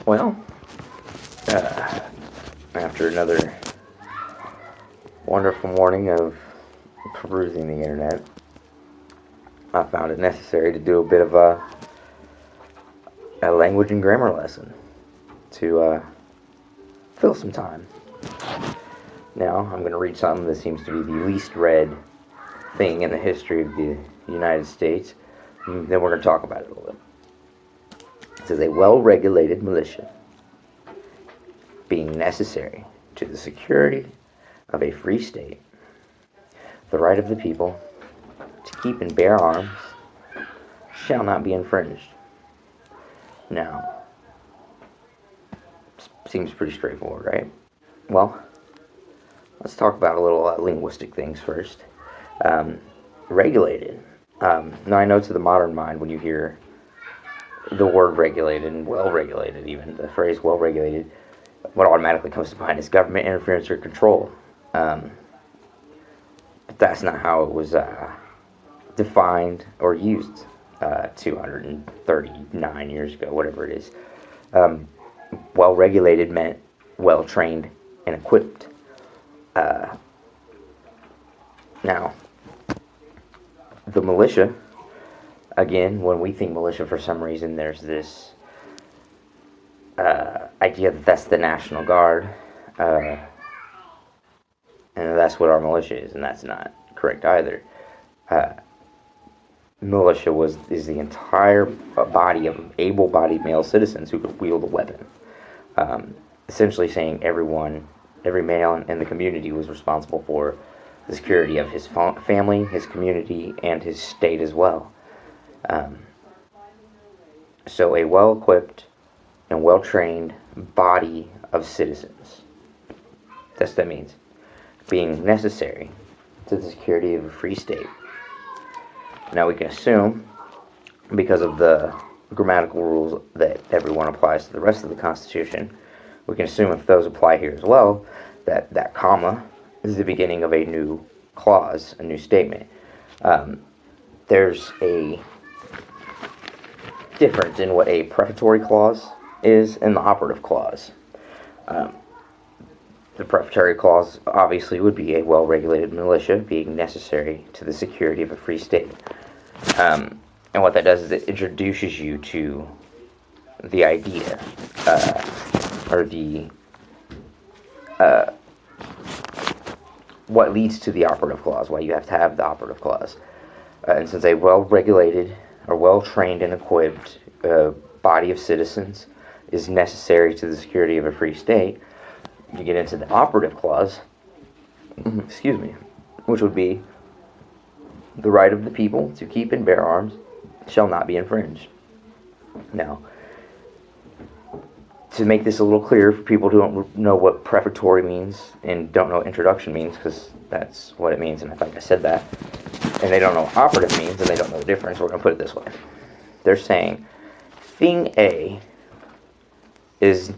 Well, uh, after another wonderful morning of perusing the internet, I found it necessary to do a bit of a language and grammar lesson to fill some time. Now, I'm going to read something that seems to be the least read thing in the history of the United States, and then we're going to talk about it a little bit. It says, a well-regulated militia being necessary to the security of a free state, the right of the people to keep and bear arms shall not be infringed. Now, seems pretty straightforward, right? Well, let's talk about a little linguistic things first. Regulated. Now, I know to the modern mind, when you hear the word regulated and well-regulated, even the phrase well-regulated, what automatically comes to mind is government interference or control. But that's not how it was defined or used 239 years ago, whatever it is. Well-regulated meant well-trained and equipped. Now, the militia, again, when we think militia, for some reason, there's this idea that that's the National Guard, and that's what our militia is, and that's not correct either. Militia is the entire body of able-bodied male citizens who could wield a weapon. Essentially saying every male in the community was responsible for the security of his family, his community, and his state as well. So a well-equipped and well-trained body of citizens. That's what that means. Being necessary to the security of a free state. Now we can assume, because of the grammatical rules that everyone applies to the rest of the Constitution, we can assume if those apply here as well, that that comma is the beginning of a new clause, a new statement. There's a difference in what a prefatory clause is and the operative clause. The prefatory clause obviously would be a well-regulated militia being necessary to the security of a free state. And what that does is it introduces you to the idea, or the what leads to the operative clause, why you have to have the operative clause. And since a well-regulated or well-trained and equipped body of citizens is necessary to the security of a free state, you get into the operative clause, which would be the right of the people to keep and bear arms shall not be infringed. Now, to make this a little clearer for people who don't know what prefatory means and don't know what introduction means, because that's what it means, and I think I said that, and they don't know what operative means, and they don't know the difference, we're going to put it this way. They're saying thing A is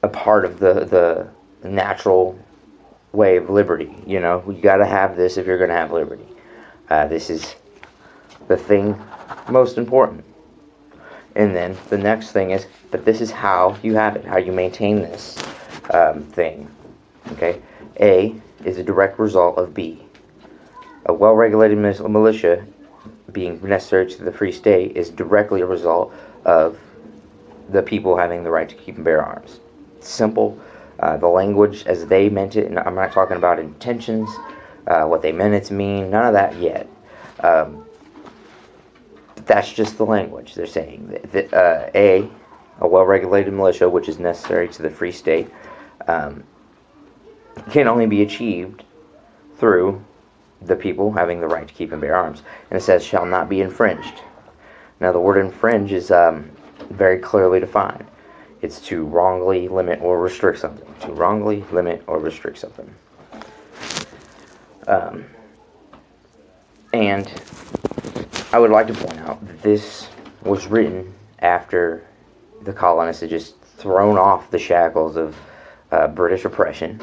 a part of the natural way of liberty. You know, you got to have this if you're going to have liberty. This is the thing most important. And then the next thing is, but this is how you have it, how you maintain this thing. Okay? A is a direct result of B. A well-regulated militia being necessary to the free state is directly a result of the people having the right to keep and bear arms. Simple. The language as they meant it, and I'm not talking about intentions, what they meant it to mean, none of that yet. That's just the language. They're saying that a well-regulated militia, which is necessary to the free state, can only be achieved through the people having the right to keep and bear arms. And it says, shall not be infringed. Now, the word infringe is very clearly defined. It's to wrongly limit or restrict something. To wrongly limit or restrict something. And I would like to point out that this was written after the colonists had just thrown off the shackles of British oppression.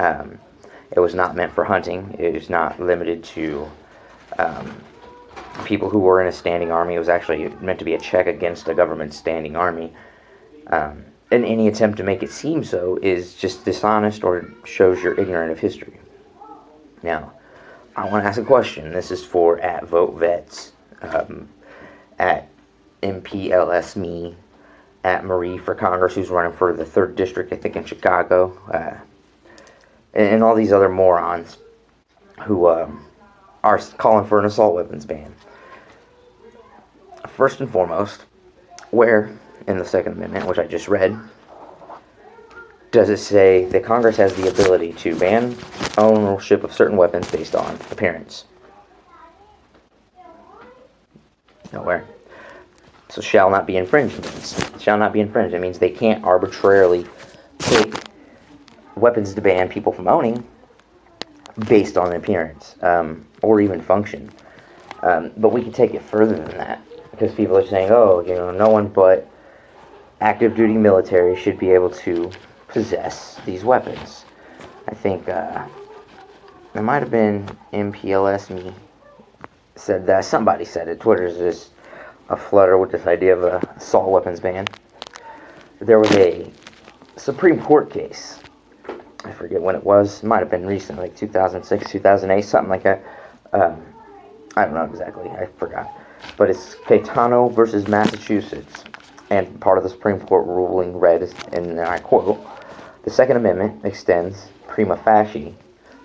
It was not meant for hunting. It was not limited to people who were in a standing army. It was actually meant to be a check against a government standing army. And any attempt to make it seem so is just dishonest or shows you're ignorant of history. Now, I want to ask a question. This is for @VoteVets, at MPLSme, at Marie for Congress, who's running for the 3rd District, I think, in Chicago, and all these other morons who are calling for an assault weapons ban. First and foremost, where in the Second Amendment, which I just read, does it say that Congress has the ability to ban ownership of certain weapons based on appearance? Nowhere. So shall not be infringed means. Shall not be infringed. It means they can't arbitrarily take weapons to ban people from owning based on appearance or even function. But we can take it further than that, because people are saying, oh, no one but active duty military should be able to possess these weapons. I think it might have been MPLSme said that. Somebody said it. Twitter's just a flutter with this idea of a assault weapons ban. There was a Supreme Court case. I forget when it was. It might have been recent, like 2006, 2008, something like that. I don't know exactly. I forgot. But it's Caetano versus Massachusetts. And part of the Supreme Court ruling read, and I quote, "The Second Amendment extends prima facie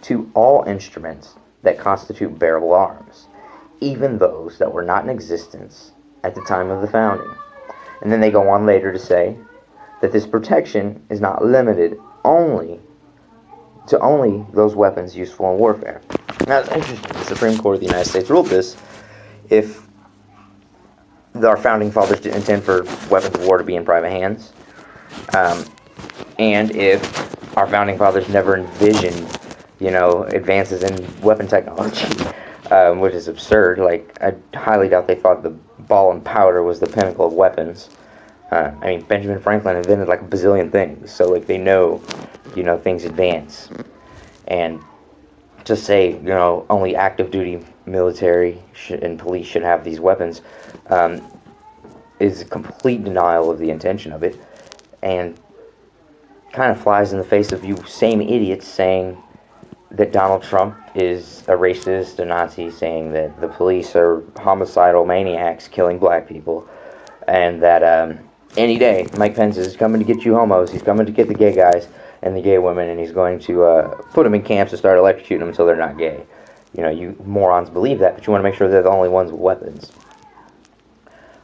to all instruments that constitute bearable arms, even those that were not in existence at the time of the founding." And then they go on later to say that this protection is not limited only those weapons useful in warfare. Now, it's interesting. The Supreme Court of the United States ruled this. If our founding fathers didn't intend for weapons of war to be in private hands, and if our founding fathers never envisioned, advances in weapon technology, which is absurd. Like, I highly doubt they thought the ball and powder was the pinnacle of weapons. Benjamin Franklin invented like a bazillion things, so they know, things advance. And to say, only active duty military and police should have these weapons is a complete denial of the intention of it, and kind of flies in the face of you same idiots saying that Donald Trump is a racist, a Nazi, saying that the police are homicidal maniacs killing black people, and that any day Mike Pence is coming to get you homos, he's coming to get the gay guys and the gay women, and he's going to put them in camps and start electrocuting them until they're not gay. You morons believe that, but you want to make sure they're the only ones with weapons.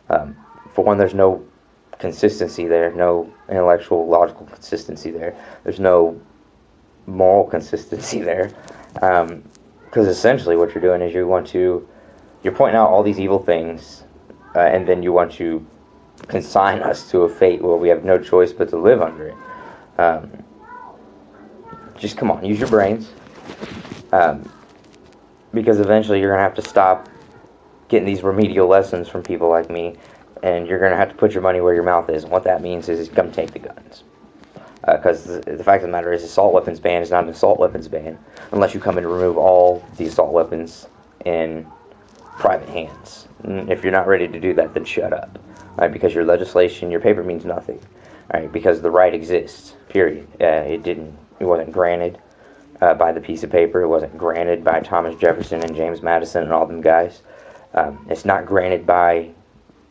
For one, there's no consistency there, no intellectual, logical consistency there. There's no moral consistency there. Because essentially what you're doing is you're pointing out all these evil things, and then you want to consign us to a fate where we have no choice but to live under it. Just come on, use your brains. Because eventually you're going to have to stop getting these remedial lessons from people like me, and you're going to have to put your money where your mouth is. And what that means is come take the guns. Because the fact of the matter is, assault weapons ban is not an assault weapons ban unless you come in to remove all the assault weapons in private hands. And if you're not ready to do that, then shut up. Because your legislation, your paper means nothing. Because the right exists, period. It wasn't granted by the piece of paper. It wasn't granted by Thomas Jefferson and James Madison and all them guys. It's not granted by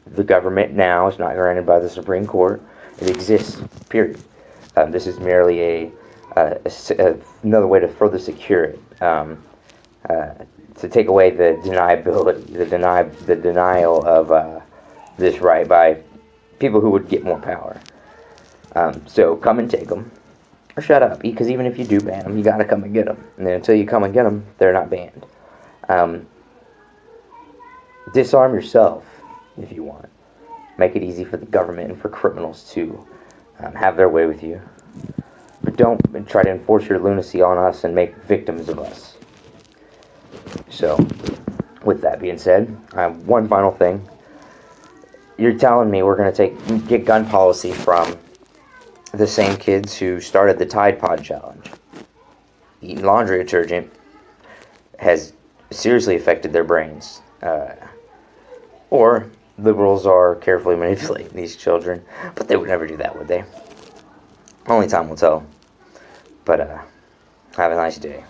the government now. It's not granted by the Supreme Court. It exists, period. This is merely another way to further secure it, to take away the deniability, the denial of this right by people who would get more power. So come and take them, or shut up. Because even if you do ban them, you gotta come and get them. And then until you come and get them, they're not banned. Disarm yourself if you want. Make it easy for the government and for criminals to have their way with you. But don't try to enforce your lunacy on us and make victims of us. So, with that being said, one final thing. You're telling me we're going to get gun policy from the same kids who started the Tide Pod Challenge. Eating laundry detergent has seriously affected their brains. Or liberals are carefully manipulating these children, but they would never do that, would they? Only time will tell. But have a nice day.